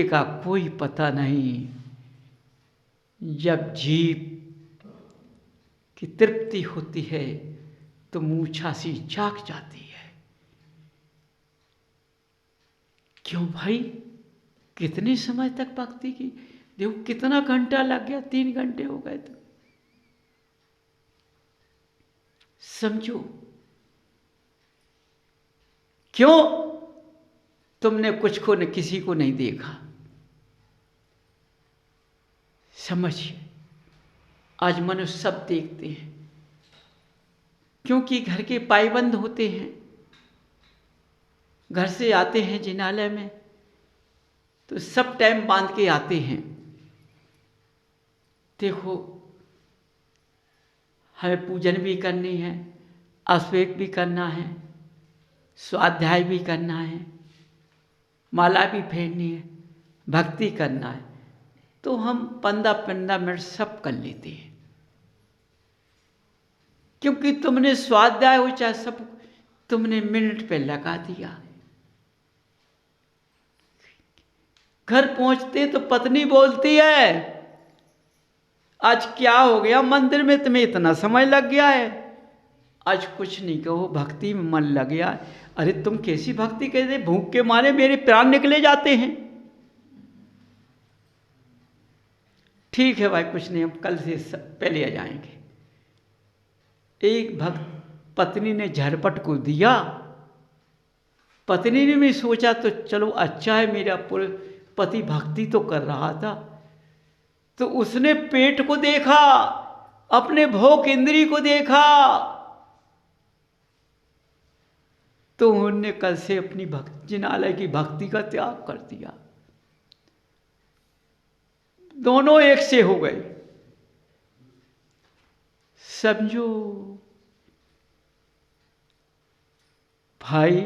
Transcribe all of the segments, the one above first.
अंधेरे का कोई पता नहीं। जब जीव की तृप्ति होती है तो मूर्छा सी जाग जाती है। क्यों भाई, कितने समय तक भक्ति की? देखो कितना घंटा लग गया, 3 घंटे हो गए। तो समझो, क्यों? तुमने कुछ को न किसी को नहीं देखा। समझिए, आज मनुष्य सब देखते हैं, क्योंकि घर के पायबंद होते हैं। घर से आते हैं जिनालय में तो सब टाइम बांध के आते हैं। देखो, हमें पूजन भी करनी है, अश्वेत भी करना है, स्वाध्याय भी करना है, माला भी फेरनी है, भक्ति करना है, तो हम 15-15 मिनट सब कर लेते हैं। क्योंकि तुमने स्वाध्याय हो चाहे सब, तुमने मिनट पे लगा दिया। घर पहुंचते तो पत्नी बोलती है, आज क्या हो गया, मंदिर में तुम्हें इतना समय लग गया है? आज कुछ नहीं कहो, भक्ति में मन लग गया। अरे तुम कैसी भक्ति कहते, भूख के मारे मेरे प्राण निकले जाते हैं। ठीक है भाई, कुछ नहीं, हम कल से पहले आ जाएंगे। एक भक्त पत्नी ने झरपट को दिया। पत्नी ने भी सोचा तो चलो अच्छा है, मेरा पति भक्ति तो कर रहा था। तो उसने पेट को देखा, अपने भोग इंद्री को देखा, तो उन्होंने कल से अपनी जिनालय की भक्ति का त्याग कर दिया। दोनों एक से हो गए। समझो भाई,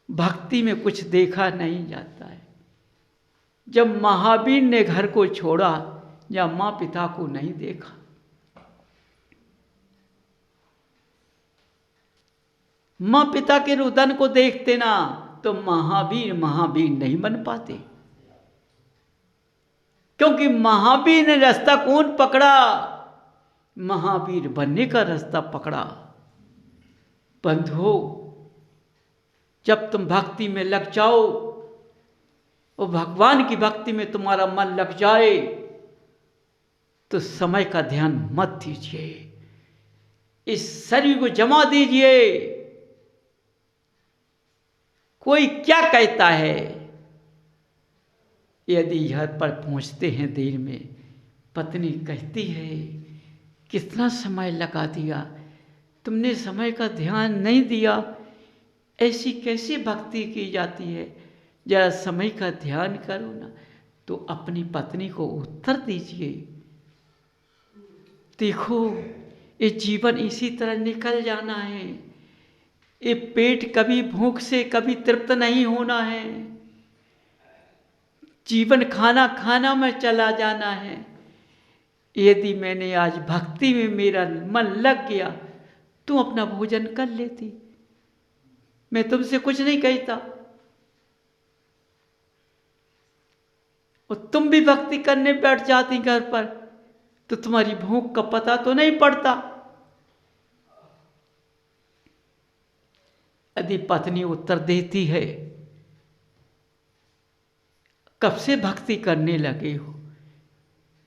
भक्ति में कुछ देखा नहीं जाता है। जब महावीर ने घर को छोड़ा या माँ पिता को नहीं देखा, माँ पिता के रुदन को देखते ना तो महावीर नहीं बन पाते। क्योंकि महावीर ने रास्ता कौन पकड़ा? महावीर बनने का रास्ता पकड़ा। बंधुओं, जब तुम भक्ति में लग जाओ और भगवान की भक्ति में तुम्हारा मन लग जाए तो समय का ध्यान मत दीजिए, इस शरीर को जमा दीजिए। कोई क्या कहता है? यदि घर पर पहुंचते हैं देर में, पत्नी कहती है कितना समय लगा दिया, तुमने समय का ध्यान नहीं दिया, ऐसी कैसी भक्ति की जाती है, जरा समय का ध्यान करो ना। तो अपनी पत्नी को उत्तर दीजिए, देखो ये जीवन इसी तरह निकल जाना है, ये पेट कभी भूख से कभी तृप्त नहीं होना है, जीवन खाना खाना में चला जाना है। यदि मैंने आज भक्ति में मेरा मन लग गया, तुम अपना भोजन कर लेती, मैं तुमसे कुछ नहीं कहता, और तुम भी भक्ति करने बैठ जाती घर पर, तो तुम्हारी भूख का पता तो नहीं पड़ता। यदि पत्नी उत्तर देती है, कब से भक्ति करने लगे हो?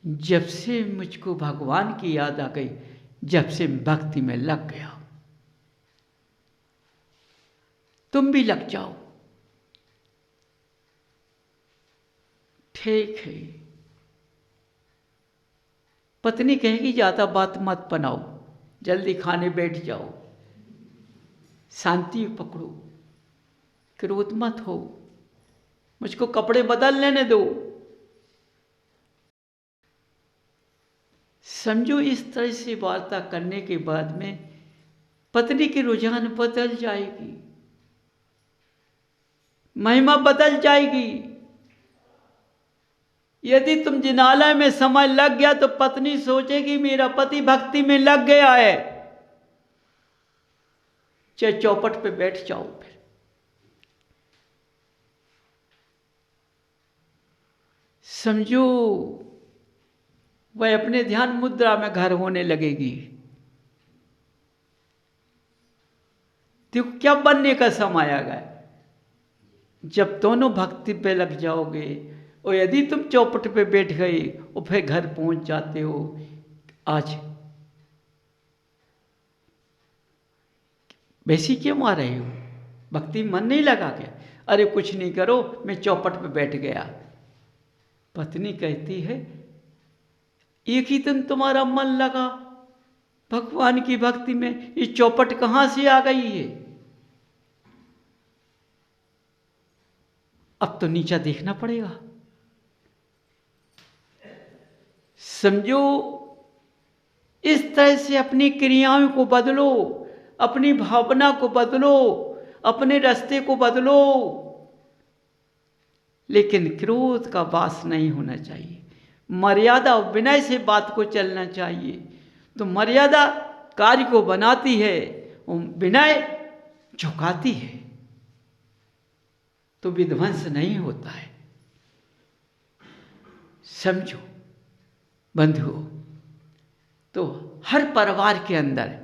जब से मुझको भगवान की याद आ गई, जब से भक्ति में लग गया। तुम भी लग जाओ। ठीक है। पत्नी कहेगी ज्यादा बात मत बनाओ, जल्दी खाने बैठ जाओ, शांति पकड़ो, क्रोध मत हो, मुझको कपड़े बदल लेने दो। समझो, इस तरह से वार्ता करने के बाद में पत्नी की रुझान बदल जाएगी, महिमा बदल जाएगी। यदि तुम जिनालय में समय लग गया तो पत्नी सोचेगी मेरा पति भक्ति में लग गया है, चाहे चौपट पे बैठ जाओ। फिर समझो वह अपने ध्यान मुद्रा में घर होने लगेगी। देखो क्या बनने का समय आ गया। जब दोनों भक्ति पे लग जाओगे और यदि तुम चौपट पे बैठ गए और फिर घर पहुंच जाते हो, आज वैसी क्यों आ रहे हो? भक्ति मन नहीं लगा क्या? अरे कुछ नहीं करो, मैं चौपट पे बैठ गया। पत्नी कहती है एक ही दिन तुम्हारा मन लगा भगवान की भक्ति में, ये चौपट कहाँ से आ गई है? अब तो नीचा देखना पड़ेगा। समझो इस तरह से अपनी क्रियाओं को बदलो, अपनी भावना को बदलो, अपने रास्ते को बदलो, लेकिन क्रोध का वास नहीं होना चाहिए। मर्यादा और विनय से बात को चलना चाहिए। तो मर्यादा कार्य को बनाती है और विनय झुकाती है, तो विध्वंस नहीं होता है। समझो बंधुओं, तो हर परिवार के अंदर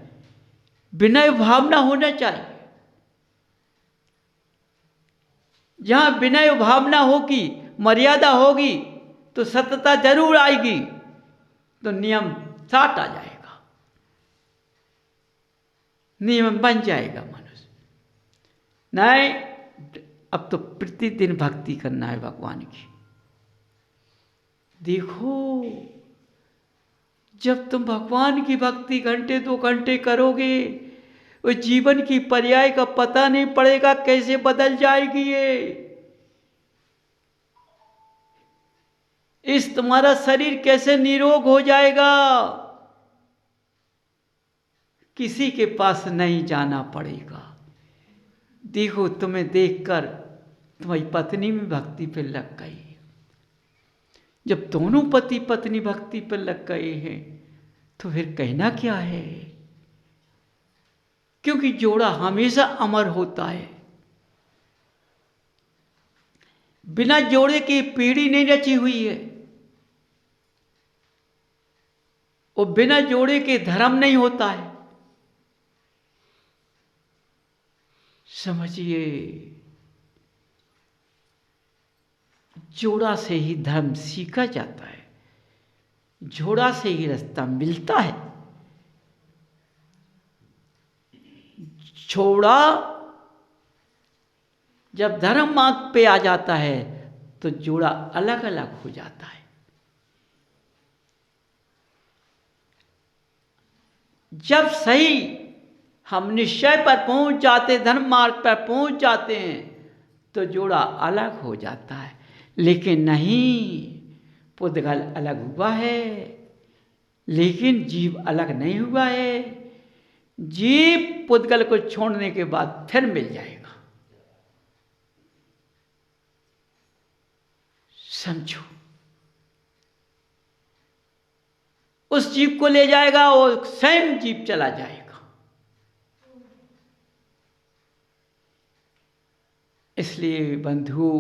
विनय भावना होना चाहिए। जहां विनय भावना होगी, मर्यादा होगी, तो सत्यता जरूर आएगी, तो नियम साथ आ जाएगा, नियम बन जाएगा मनुष्य। नहीं, अब तो प्रतिदिन भक्ति करना है भगवान की। देखो जब तुम भगवान की भक्ति घंटे 2 घंटे करोगे, वो जीवन की पर्याय का पता नहीं पड़ेगा कैसे बदल जाएगी ये। इस तुम्हारा शरीर कैसे निरोग हो जाएगा, किसी के पास नहीं जाना पड़ेगा। देखो तुम्हें देखकर तुम्हारी पत्नी में भक्ति पे लग गई। जब दोनों पति पत्नी भक्ति पर लग गए हैं तो फिर कहना क्या है? क्योंकि जोड़ा हमेशा अमर होता है। बिना जोड़े की पीढ़ी नहीं रची हुई है, और बिना जोड़े के धर्म नहीं होता है। समझिए, जोड़ा से ही धर्म सीखा जाता है, जोड़ा से ही रास्ता मिलता है। छोड़ा जब धर्म मार्ग पे आ जाता है तो जोड़ा अलग अलग हो जाता है। जब सही हम निश्चय पर पहुंच जाते, धर्म मार्ग पर पहुंच जाते हैं, तो जोड़ा अलग हो जाता है। लेकिन नहीं, पुद्गल अलग हुआ है लेकिन जीव अलग नहीं हुआ है। जीव पुद्गल को छोड़ने के बाद फिर मिल जाएगा। समझो, उस जीव को ले जाएगा और स्वयं जीव चला जाएगा। इसलिए बंधु,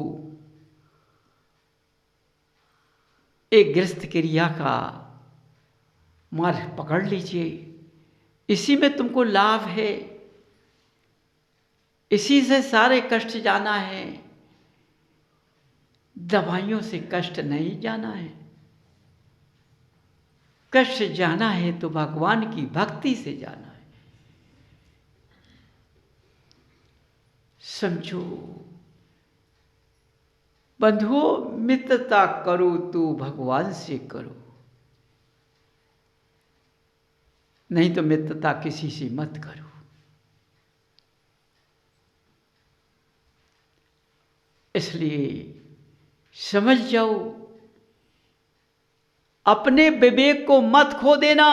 एक गृहस्थ क्रिया का मार्ग पकड़ लीजिए। इसी में तुमको लाभ है, इसी से सारे कष्ट जाना है। दवाइयों से कष्ट नहीं जाना है। कष्ट जाना है तो भगवान की भक्ति से जाना है। समझो बंधुओं, मित्रता करो तो भगवान से करो, नहीं तो मित्रता किसी से मत करो। इसलिए समझ जाओ, अपने विवेक को मत खो देना।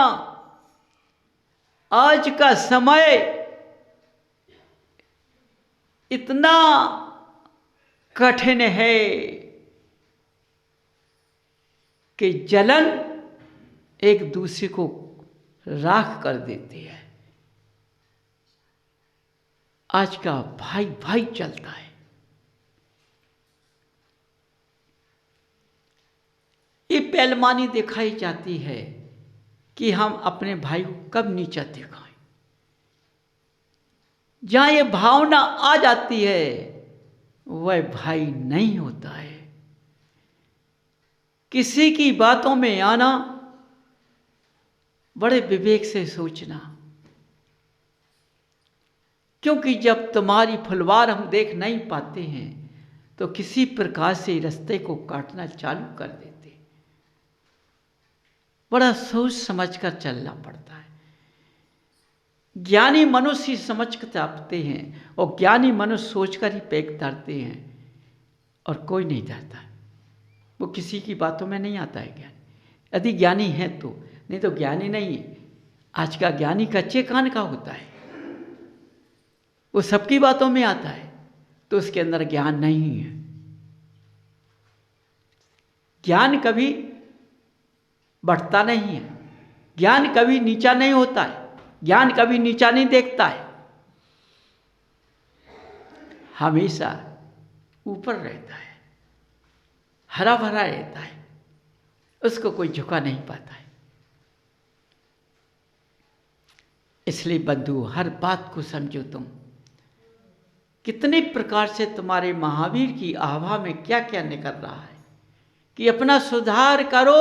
आज का समय इतना कठिन है कि जलन एक दूसरे को राख कर देती है। आज का भाई भाई चलता है। बेईमानी दिखाई जाती है कि हम अपने भाई को कब नीचा दिखाएं। जहां ये भावना आ जाती है वह भाई नहीं होता है। किसी की बातों में आना, बड़े विवेक से सोचना, क्योंकि जब तुम्हारी फुलवार हम देख नहीं पाते हैं तो किसी प्रकार से रास्ते को काटना चालू कर देते। बड़ा सोच समझ कर चलना पड़ता है। ज्ञानी मनुष्य समझ कर चलते हैं और ज्ञानी मनुष्य सोचकर ही पैक धरते हैं और कोई नहीं धरता। वो किसी की बातों में नहीं आता है ज्ञानी, यदि ज्ञानी है तो, नहीं तो ज्ञानी नहीं है। आज का ज्ञानी कच्चे कान का होता है, वो सबकी बातों में आता है तो उसके अंदर ज्ञान नहीं है। ज्ञान कभी बढ़ता नहीं है, ज्ञान कभी नीचा नहीं होता है, ज्ञान कभी नीचा नहीं देखता है, हमेशा ऊपर रहता है, हरा भरा रहता है, उसको कोई झुका नहीं पाता है। इसलिए बंधु, हर बात को समझो। तुम कितने प्रकार से तुम्हारे महावीर की आभा में क्या क्या निकल रहा है कि अपना सुधार करो,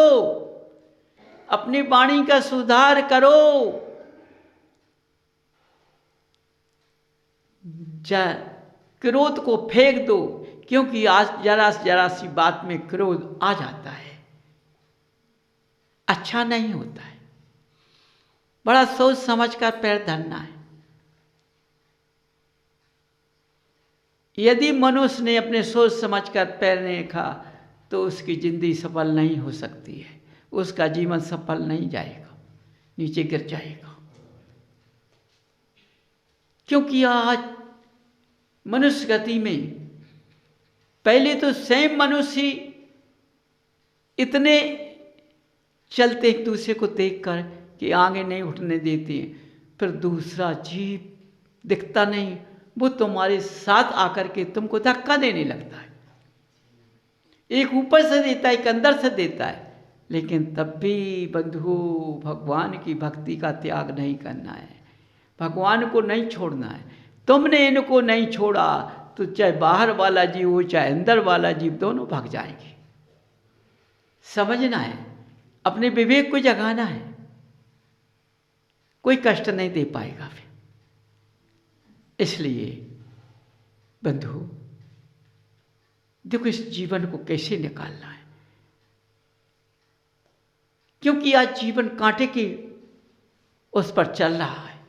अपनी वाणी का सुधार करो। क्रोध को फेंक दो, क्योंकि आज जरा सी बात में क्रोध आ जाता है, अच्छा नहीं होता है। बड़ा सोच समझ कर पैर धरना है। यदि मनुष्य ने अपने सोच समझ कर पैर नहीं रखा तो उसकी जिंदगी सफल नहीं हो सकती है, उसका जीवन सफल नहीं जाएगा, नीचे गिर जाएगा। क्योंकि आज मनुष्य गति में पहले तो स्वयं मनुष्य इतने चलते एक दूसरे को देखकर कि आगे नहीं उठने देते हैं, फिर दूसरा जीव दिखता नहीं, वो तुम्हारे साथ आकर के तुमको धक्का देने लगता है। एक ऊपर से देता है, एक अंदर से देता है, लेकिन तब भी बंधु भगवान की भक्ति का त्याग नहीं करना है, भगवान को नहीं छोड़ना है। तुमने इनको नहीं छोड़ा तो चाहे बाहर वाला जीव हो चाहे अंदर वाला जीव, दोनों भाग जाएंगे। समझना है, अपने विवेक को जगाना है, कोई कष्ट नहीं दे पाएगा फिर। इसलिए बंधु देखो, इस जीवन को कैसे निकालना है, क्योंकि आज जीवन कांटे की उस पर चल रहा है,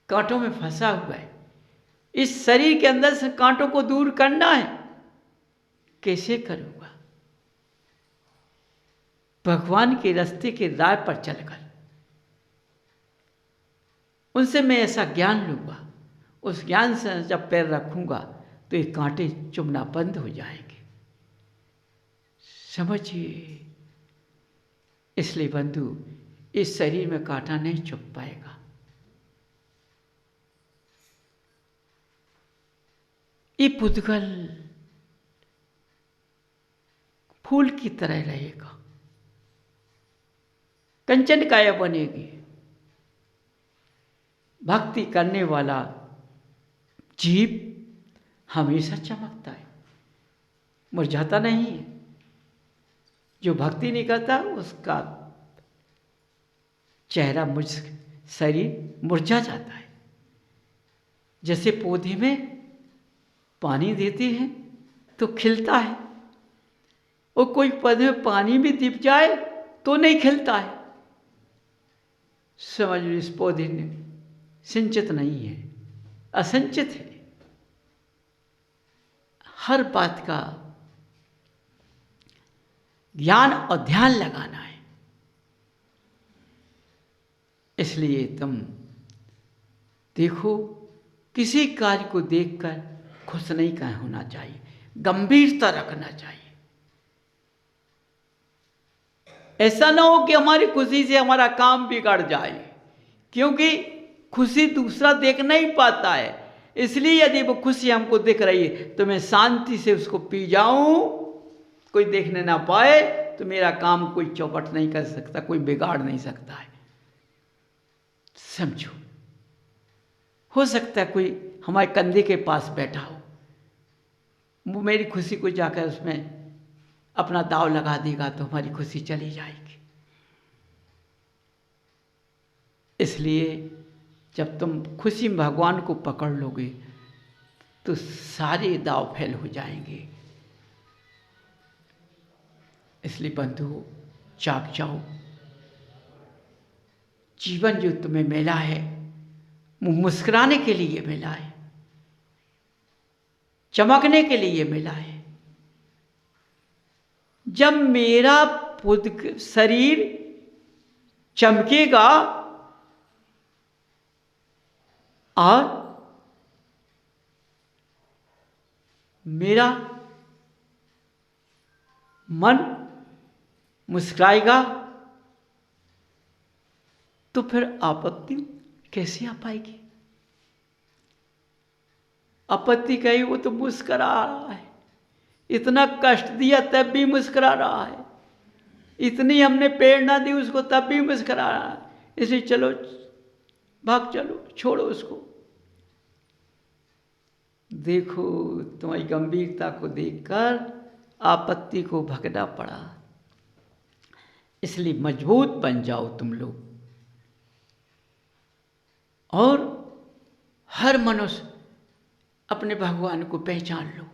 कांटों में फंसा हुआ है। इस शरीर के अंदर से कांटों को दूर करना है, कैसे करूंगा? भगवान के रास्ते के राह पर चलकर उनसे मैं ऐसा ज्ञान लूंगा, उस ज्ञान से जब पैर रखूंगा तो ये कांटे चुभना बंद हो जाएंगे। समझिए, इसलिए बंधु इस शरीर में कांटा नहीं चुभ पाएगा। ये पुद्गल फूल की तरह रहेगा, कंचन काया बनेगी। भक्ति करने वाला जीव हमेशा चमकता है, मुरझाता नहीं है। जो भक्ति नहीं करता उसका चेहरा शरीर मुरझा जाता है। जैसे पौधे में पानी देते हैं तो खिलता है, और कोई पौधे में पानी भी दिप जाए तो नहीं खिलता है। समझ लो, इस पौधे ने सिंचित नहीं है, असंचित है। हर बात का ज्ञान और ध्यान लगाना है। इसलिए तुम देखो, किसी कार्य को देखकर खुश नहीं कहीं होना चाहिए, गंभीरता रखना चाहिए। ऐसा ना हो कि हमारी खुशी से हमारा काम बिगड़ जाए, क्योंकि खुशी दूसरा देख नहीं पाता है। इसलिए यदि वो खुशी हमको दिख रही है तो मैं शांति से उसको पी जाऊं, कोई देखने ना पाए, तो मेरा काम कोई चौपट नहीं कर सकता, कोई बिगाड़ नहीं सकता है। समझो, हो सकता है कोई हमारे कंधे के पास बैठा हो, वो मेरी खुशी को जाकर उसमें अपना दाव लगा देगा तो हमारी खुशी चली जाएगी। इसलिए जब तुम खुशी में भगवान को पकड़ लोगे तो सारे दाव फेल हो जाएंगे। इसलिए बंधु, जाग जाओ। जीवन जो तुम्हें मिला है वो मुस्कुराने के लिए मिला है, चमकने के लिए मिला है। जब मेरा शरीर चमकेगा और मेरा मन मुस्कुराएगा तो फिर आपत्ति कैसे आ पाएगी? आपत्ति कही वो तो मुस्कुरा रहा है, इतना कष्ट दिया तब भी मुस्कुरा रहा है, इतनी हमने प्रेरणा दी उसको तब भी मुस्कुरा रहा है। इसलिए चलो भाग चलो, छोड़ो उसको। देखो, तुम्हारी गंभीरता को देखकर आपत्ति को भगना पड़ा। इसलिए मजबूत बन जाओ तुम लोग, और हर मनुष्य अपने भगवान को पहचान लो।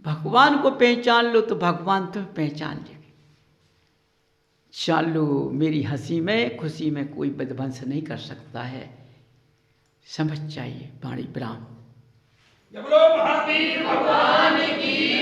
भगवान को पहचान लो तो भगवान तुम्हें पहचान लेंगे। जान लो, मेरी हंसी में खुशी में कोई विध्वंस नहीं कर सकता है। समझ चाहिए। वाणी विराम। जय बोलो महावीर भगवान की।